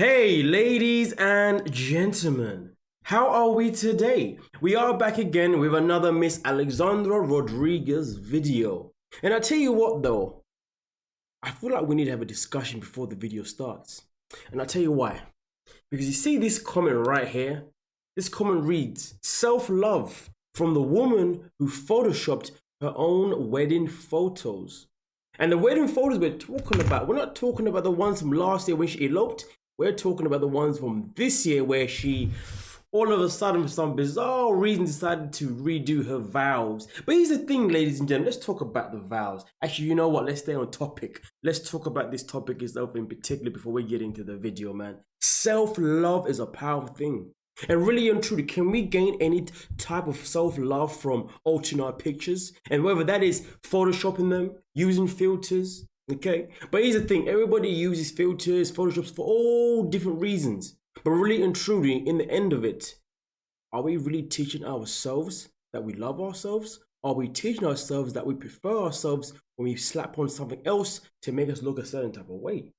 Hey, ladies and gentlemen, how are we today? We are back again with another Miss Alexandra Rodriguez video. And I tell you what though, I feel like we need to have a discussion before the video starts. And I'll tell you why. Because you see this comment right here? This comment reads, self-love from the woman who photoshopped her own wedding photos. And the wedding photos we're not talking about the ones from last year when she eloped. We're talking about the ones from this year where she all of a sudden, for some bizarre reason, decided to redo her vows. But here's the thing, ladies and gentlemen, let's talk about the vows. Actually, you know what? Let's stay on topic. Let's talk about this topic itself in particular before we get into the video, man. Self-love is a powerful thing. And really and truly, can we gain any type of self-love from altering our pictures? And whether that is photoshopping them, using filters, okay? But here's the thing, everybody uses filters, photoshops for all different reasons. But really and truly, in the end of it, are we really teaching ourselves that we love ourselves? Are we teaching ourselves that we prefer ourselves when we slap on something else to make us look a certain type of way?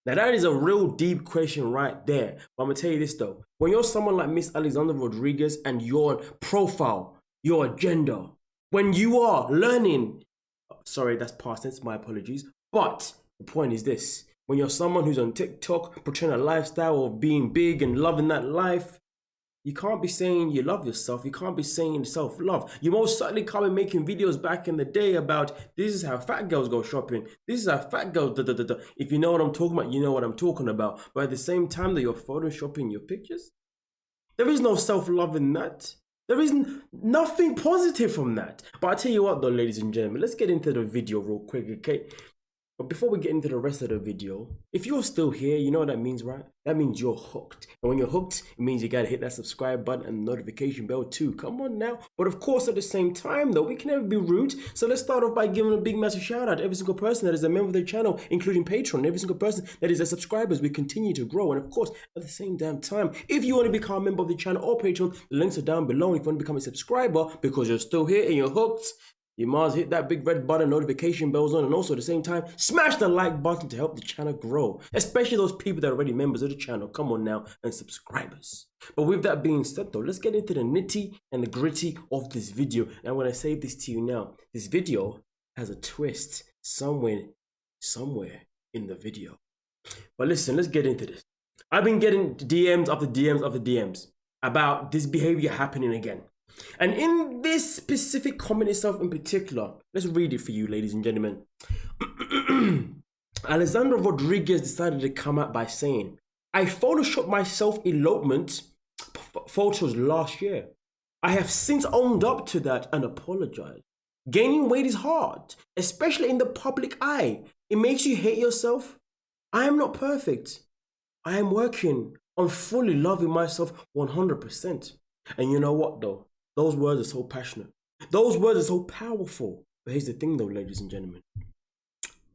Now that is a real deep question right there. But I'm gonna tell you this though. When you're someone like Miss Alexandra Rodriguez and your profile, your agenda, when you are learning, sorry, that's past tense, my apologies. But the point is this. When you're someone who's on TikTok, portraying a lifestyle of being big and loving that life, you can't be saying you love yourself. You can't be saying self-love. You most certainly can't be making videos back in the day about this is how fat girls go shopping. This is how fat girls da. If you know what I'm talking about, you know what I'm talking about. But at the same time that you're photoshopping your pictures, there is no self-love in that. There is nothing positive from that. But I tell you what though, ladies and gentlemen, let's get into the video real quick, okay? But before we get into the rest of the video, if you're still here, you know what that means, right? That means you're hooked. And when you're hooked, it means you gotta hit that subscribe button and notification bell too. Come on now. But of course, at the same time though, we can never be rude. So let's start off by giving a big massive shout out to every single person that is a member of the channel, including Patreon, every single person that is a subscriber as we continue to grow. And of course, at the same damn time, if you want to become a member of the channel or Patreon, the links are down below. And if you want to become a subscriber because you're still here and you're hooked, you must hit that big red button, notification bells on, and also at the same time, smash the like button to help the channel grow. Especially those people that are already members of the channel. Come on now, and subscribers. But with that being said though, let's get into the nitty and the gritty of this video. And I'm going to say this to you now. This video has a twist somewhere in the video. But listen, let's get into this. I've been getting DMs after DMs after DMs about this behavior happening again. And in this specific comment itself in particular, let's read it for you, ladies and gentlemen. Alexandra Rodriguez decided to come out by saying, I photoshopped my self-elopement photos last year. I have since owned up to that and apologized. Gaining weight is hard, especially in the public eye. It makes you hate yourself. I am not perfect. I am working on fully loving myself 100%. And you know what though? Those words are so passionate. Those words are so powerful. But here's the thing though, ladies and gentlemen.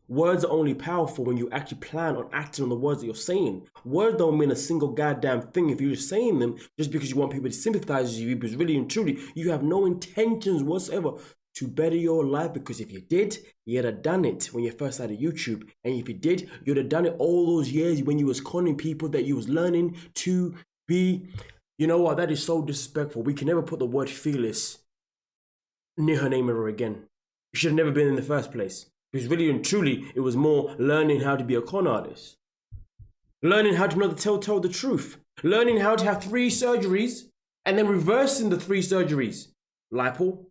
Words are only powerful when you actually plan on acting on the words that you're saying. Words don't mean a single goddamn thing if you're just saying them just because you want people to sympathize with you, because really and truly, you have no intentions whatsoever to better your life, because if you did, you'd have done it when you first started YouTube. And if you did, you'd have done it all those years when you was conning people that you was learning to be. You know what? That is so disrespectful. We can never put the word fearless near her name ever again. It should have never been in the first place. Because really and truly, it was more learning how to be a con artist. Learning how to not tell the truth. Learning how to have 3 surgeries and then reversing the 3 surgeries. Lipo.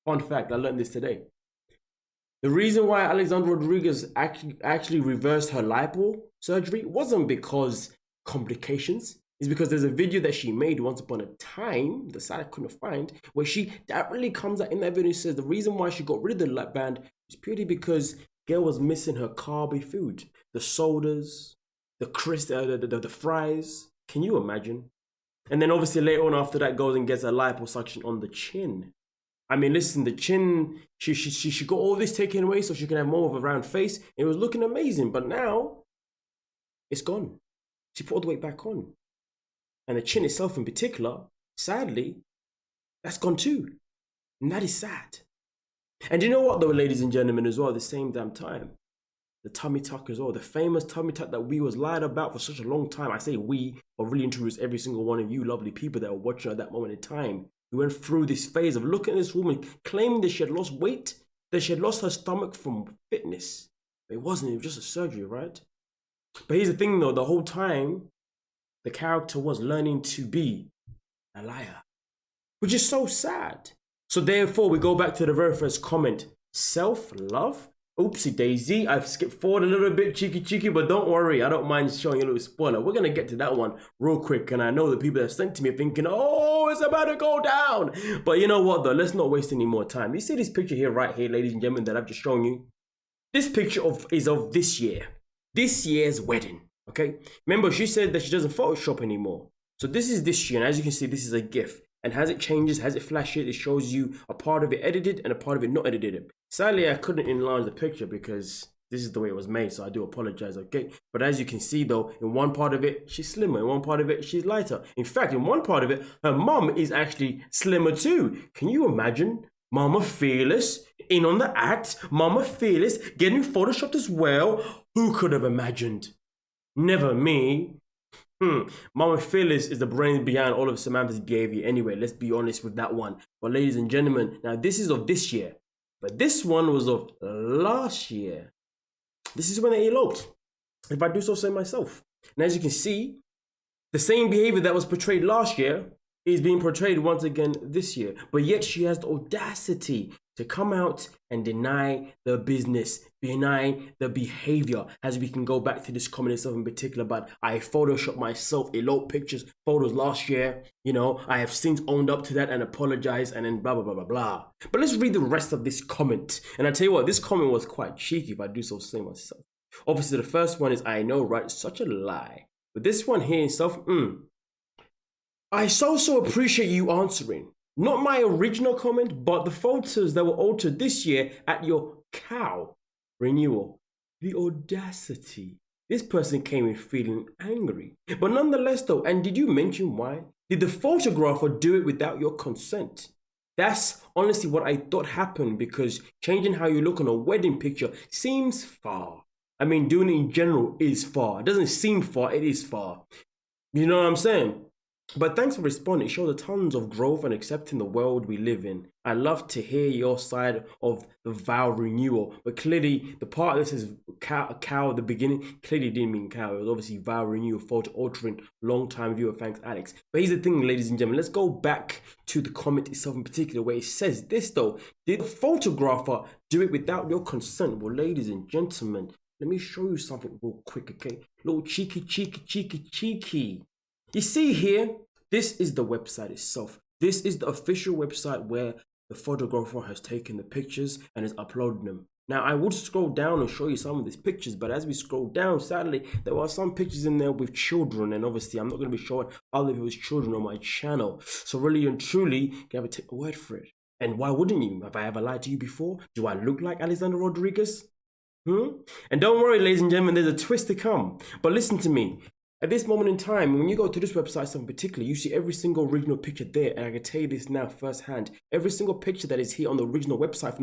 Fun fact, I learned this today. The reason why Alexandra Rodriguez actually reversed her lipo surgery wasn't because complications. Is because there's a video that she made once upon a time, the site I couldn't find, where she directly comes out in that video and says the reason why she got rid of the lap band is purely because girl was missing her carby food. The sodas, the crisps, the fries. Can you imagine? And then obviously later on after that goes and gets a liposuction on the chin. I mean, listen, the chin, she got all this taken away so she can have more of a round face. It was looking amazing, but now it's gone. She put all the weight back on. And the chin itself in particular, sadly, that's gone too. And that is sad. And you know what though, ladies and gentlemen, as well, at the same damn time, the tummy tuck as well, the famous tummy tuck that we was lied about for such a long time. I say we, but really introduce every single one of you lovely people that were watching at that moment in time. We went through this phase of looking at this woman claiming that she had lost weight, that she had lost her stomach from fitness. It wasn't, it was just a surgery, right? But here's the thing though, the whole time, the character was learning to be a liar, which is so sad. So therefore, we go back to the very first comment, self-love? Oopsie daisy, I've skipped forward a little bit, cheeky, but don't worry, I don't mind showing a little spoiler. We're gonna get to that one real quick, and I know the people that sent to me are thinking, oh, it's about to go down. But you know what though, let's not waste any more time. You see this picture here, right here, ladies and gentlemen, that I've just shown you? This picture is of this year's wedding, okay? Remember, she said that she doesn't Photoshop anymore. So this is this year, and as you can see, this is a GIF. And as it changes, as it flashes, it shows you a part of it edited and a part of it not edited. Sadly, I couldn't enlarge the picture because this is the way it was made, so I do apologize, okay? But as you can see though, in one part of it, she's slimmer. In one part of it, she's lighter. In fact, in one part of it, her mum is actually slimmer too. Can you imagine? Mama Fearless in on the act. Mama Fearless getting photoshopped as well. Who could have imagined? Never me. Mama Fearless is the brain behind all of Samantha's behavior anyway. Let's be honest with that one. But ladies and gentlemen, now this is of this year. But this one was of last year. This is when they eloped, if I do so say myself. And as you can see, the same behavior that was portrayed last year is being portrayed once again this year. But yet she has the audacity to come out and deny the business, deny the behavior. As we can go back to this comment itself in particular about I photoshopped myself, eloped pictures, photos last year. You know, I have since owned up to that and apologized and then blah, blah, blah, blah, blah. But let's read the rest of this comment. And I tell you what, this comment was quite cheeky if I do so say myself. Obviously, the first one is, I know, right? Such a lie. But this one here itself, I so appreciate you answering. Not my original comment, but the photos that were altered this year at your cow renewal. The audacity. This person came in feeling angry. But nonetheless though, and did you mention why? Did the photographer do it without your consent? That's honestly what I thought happened, because changing how you look on a wedding picture seems far. I mean, doing it in general is far. It doesn't seem far, it is far. You know what I'm saying? But thanks for responding. It shows a tons of growth and accepting the world we live in. I love to hear your side of the vow renewal. But clearly, the part that says cow at the beginning clearly didn't mean cow. It was obviously vow renewal, photo altering, long time viewer. Thanks, Alex. But here's the thing, ladies and gentlemen. Let's go back to the comment itself in particular, where it says this though. Did the photographer do it without your consent? Well, ladies and gentlemen, let me show you something real quick, okay? Little cheeky. You see here, this is the website itself. This is the official website where the photographer has taken the pictures and has uploaded them. Now, I would scroll down and show you some of these pictures, but as we scroll down, sadly, there are some pictures in there with children, and obviously, I'm not going to be showing other people's children on my channel. So really and truly, you have to take a word for it. And why wouldn't you? Have I ever lied to you before? Do I look like Alexandra Rodriguez? And don't worry, ladies and gentlemen, there's a twist to come. But listen to me. At this moment in time, when you go to this website in particular, you see every single original picture there, and I can tell you this now firsthand. Every single picture that is here on the original website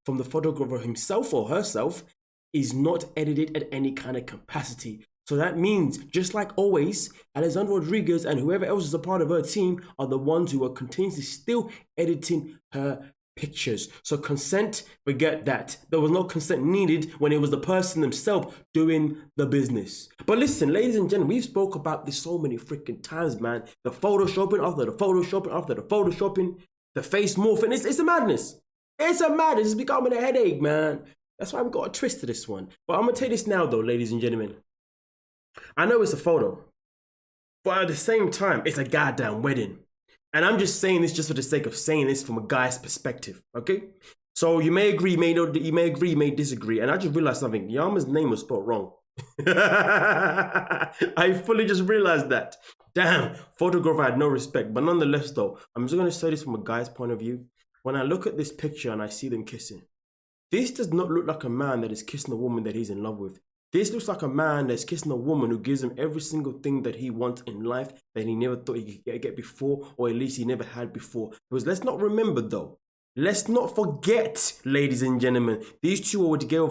from the photographer himself or herself is not edited at any kind of capacity. So that means, just like always, Alexandra Rodriguez and whoever else is a part of her team are the ones who are continuously still editing her pictures. So consent, forget that. There was no consent needed when it was the person themselves doing the business. But listen, ladies and gentlemen, we've spoke about this so many freaking times, man. The photoshopping after the photoshopping after the photoshopping, the face morphing. It's a madness. It's a madness. It's becoming a headache, man. That's why we got a twist to this one. But I'm gonna tell you this now, though, ladies and gentlemen. I know it's a photo, but at the same time, it's a goddamn wedding. And I'm just saying this just for the sake of saying this from a guy's perspective, okay? So you may agree, you may agree, you may disagree. And I just realized something. Yama's name was spelled wrong. I fully just realized that. Damn, photographer had no respect. But nonetheless, though, I'm just going to say this from a guy's point of view. When I look at this picture and I see them kissing, this does not look like a man that is kissing a woman that he's in love with. This looks like a man that's kissing a woman who gives him every single thing that he wants in life that he never thought he could get before, or at least he never had before. Because let's not remember though, Let's not forget, ladies and gentlemen, these two were together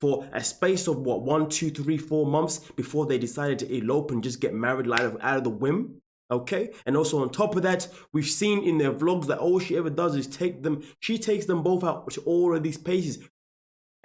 for a space of what, 1, 2, 3, 4 months before they decided to elope and just get married out of the whim. Okay, and also on top of that, we've seen in their vlogs that all she ever does is she takes them both out to all of these places.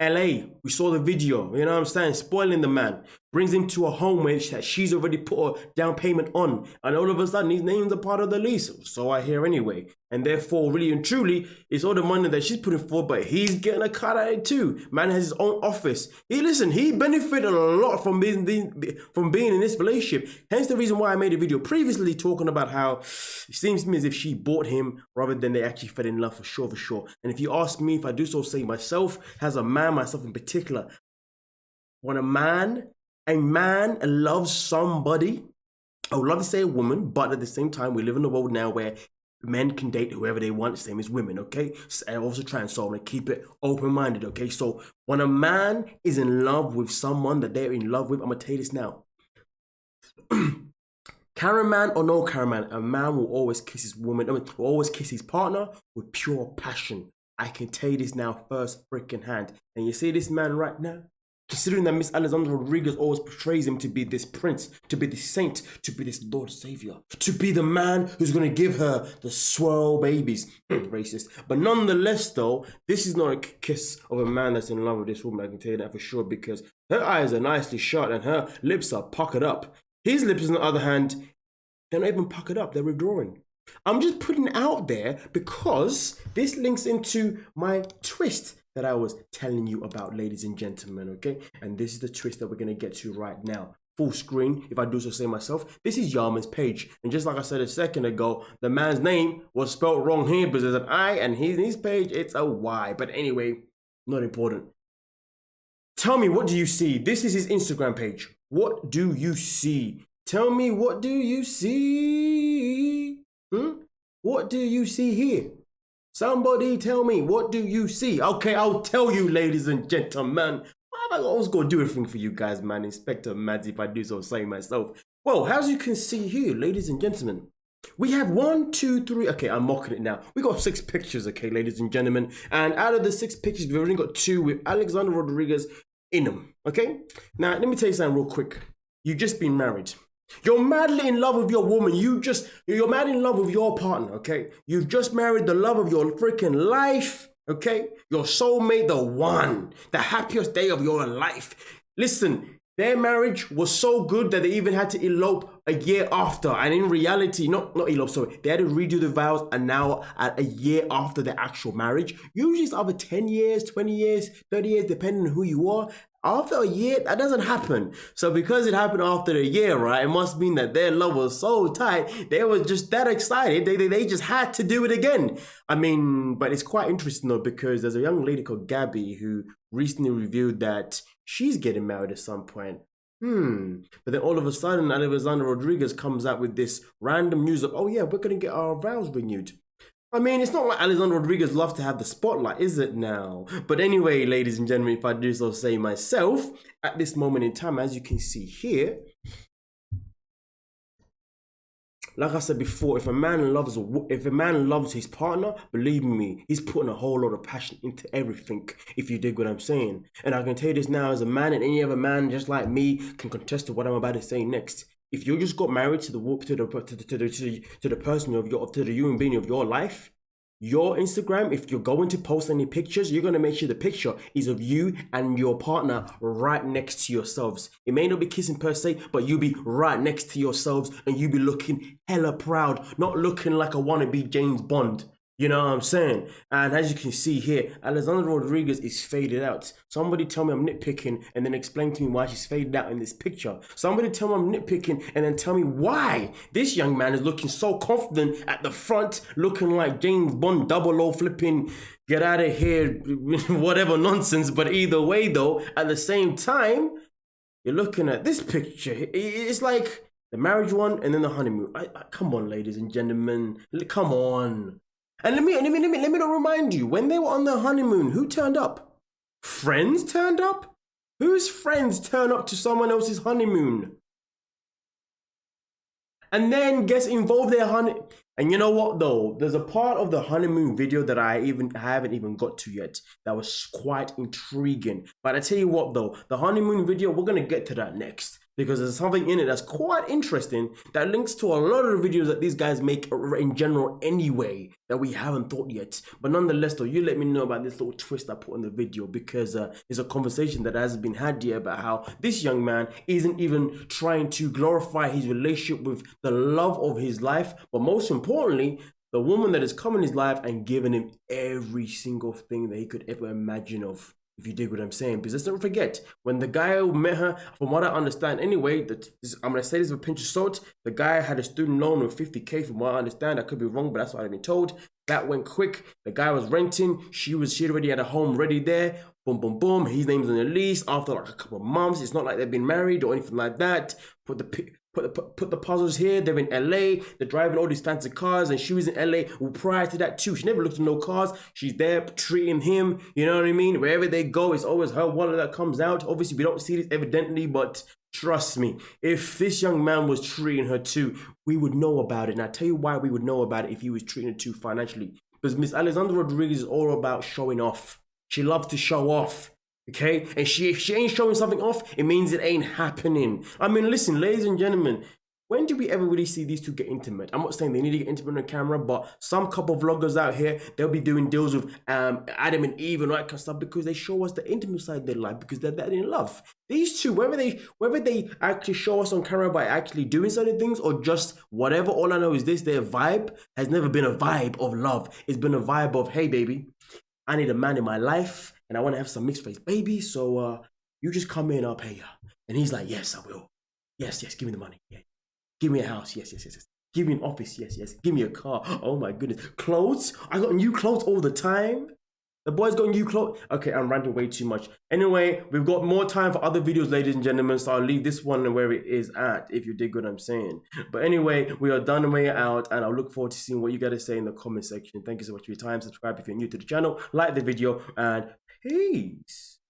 LA, we saw the video, you know what I'm saying, spoiling the man, brings him to a home where she's already put a down payment on, and all of a sudden his name's a part of the lease, so I hear anyway, and therefore really and truly it's all the money that she's putting forward, but he's getting a cut at it too. Man has his own office. He benefited a lot from being in this relationship, hence the reason why I made a video previously talking about how it seems to me as if she bought him rather than they actually fell in love for sure. And if you ask me, if I do so say myself, as a man, myself in particular, when a man loves somebody, I would love to say a woman, but at the same time, we live in a world now where men can date whoever they want, same as women, okay? I also try and solve and keep it open-minded, okay? So when a man is in love with someone that they're in love with, I'm gonna tell you this now. Karen man or no Karen man, a man will always kiss his woman, will always kiss his partner with pure passion. I can tell you this now first freaking hand. And you see this man right now? Considering that Miss Alexandra Rodriguez always portrays him to be this prince, to be this saint, to be this Lord Savior, to be the man who's going to give her the swirl babies. Racist. But nonetheless, though, this is not a kiss of a man that's in love with this woman. I can tell you that for sure, because her eyes are nicely shut and her lips are puckered up. His lips, on the other hand, they're not even puckered up, they're withdrawing. I'm just putting it out there because this links into my twist that I was telling you about, ladies and gentlemen, okay? And this is the twist that we're going to get to right now. Full screen, if I do so say myself. This is Yarman's page. And just like I said a second ago, the man's name was spelled wrong here because there's an I, and his page, it's a Y. But anyway, not important. Tell me, what do you see? This is his Instagram page. What do you see? Tell me, what do you see? What do you see here? Somebody tell me, what do you see? Okay, I'll tell you, ladies and gentlemen. I was going to do everything for you guys, man. Inspector Mads, if I do so say myself. Well, as you can see here, ladies and gentlemen, we have 1, 2, 3. Okay, I'm mocking it now. We got 6 pictures, okay, ladies and gentlemen. And out of the 6 pictures, we've only got 2 with Alexandra Rodriguez in them, okay? Now, let me tell you something real quick. You've just been married. You're madly in love with your woman. You're mad in love with your partner, okay? You've just married the love of your freaking life, okay? Your soulmate, the one, the happiest day of your life. Listen, their marriage was so good that they even had to elope a year after. And in reality, not elope, sorry. They had to redo the vows, and now a year after the actual marriage. Usually it's either 10 years, 20 years, 30 years, depending on who you are. After a year, that doesn't happen. So because it happened after a year, right, it must mean that their love was so tight, they were just that excited, they just had to do it again. I mean, but it's quite interesting though, because there's a young lady called Gabby who recently revealed that she's getting married at some point. But then all of a sudden, Alexandra Rodriguez comes out with this random news of, oh yeah, we're gonna get our vows renewed. I mean, it's not like Alexandra Rodriguez loves to have the spotlight, is it now? But anyway, ladies and gentlemen, if I do so say myself, at this moment in time, as you can see here, like I said before, if a man loves his partner, believe me, he's putting a whole lot of passion into everything, if you dig what I'm saying. And I can tell you this now as a man, and any other man just like me can contest to what I'm about to say next. If you just got married to the person to the human being of your life, your Instagram, if you're going to post any pictures, you're going to make sure the picture is of you and your partner right next to yourselves. It may not be kissing per se, but you'll be right next to yourselves and you'll be looking hella proud, not looking like a wannabe James Bond. You know what I'm saying? And as you can see here, Alexandra Rodriguez is faded out. Somebody tell me I'm nitpicking and then explain to me why she's faded out in this picture. Somebody tell me I'm nitpicking and then tell me why this young man is looking so confident at the front, looking like James Bond 00 flipping, get out of here, whatever nonsense. But either way though, at the same time, you're looking at this picture. It's like the marriage one and then the honeymoon. Come on, ladies and gentlemen, come on. And let me remind you, when they were on their honeymoon, who turned up? Friends turned up? Whose friends turn up to someone else's honeymoon? And then gets involved And you know what though? There's a part of the honeymoon video that I haven't even got to yet that was quite intriguing. But I tell you what though, the honeymoon video, we're gonna get to that next because there's something in it that's quite interesting that links to a lot of the videos that these guys make in general anyway that we haven't thought yet. But nonetheless though, you let me know about this little twist I put in the video because it's a conversation that has been had here about how this young man isn't even trying to glorify his relationship with the love of his life, but most importantly, the woman that has come in his life and given him every single thing that he could ever imagine of. If you dig what I'm saying, because let's not forget, when the guy who met her, from what I understand anyway, I'm going to say this with a pinch of salt, the guy had a student loan of 50K from what I understand. I could be wrong, but that's what I've been told. That went quick. The guy was renting. She already had a home ready there. Boom, boom, boom. His name's on the lease after like a couple of months. It's not like they've been married or anything like that. Put the puzzles here. They're in LA. They're driving all these fancy cars, and she was in LA prior to that too. She never looked at no cars. She's there treating him. You know what I mean? Wherever they go, it's always her wallet that comes out. Obviously, we don't see this evidently, but trust me, if this young man was treating her too, we would know about it. And I tell you why we would know about it if he was treating her too financially. Because Miss Alexandra Rodriguez is all about showing off. She loves to show off. Okay? And if she ain't showing something off, it means it ain't happening. I mean, listen, ladies and gentlemen, when do we ever really see these two get intimate? I'm not saying they need to get intimate on camera, but some couple vloggers out here, they'll be doing deals with Adam and Eve and all that kind of stuff because they show us the intimate side of their life because they're that in love. These two, whether they actually show us on camera by actually doing certain things or just whatever, all I know is this, their vibe has never been a vibe of love. It's been a vibe of, hey, baby, I need a man in my life and I want to have some mixed race baby, so you just come in, I'll pay you. And he's like, yes, I will. Yes, give me the money. Yeah. Give me a house. Yes. Give me an office. Yes. Give me a car. Oh my goodness. Clothes? I got new clothes all the time. The boys got new clothes. Okay, I'm ranting way too much. Anyway, we've got more time for other videos, ladies and gentlemen, so I'll leave this one where it is at, if you dig what I'm saying. But anyway, we are done and we're out, and I'll look forward to seeing what you gotta say in the comment section. Thank you so much for your time. Subscribe if you're new to the channel, like the video, and peace.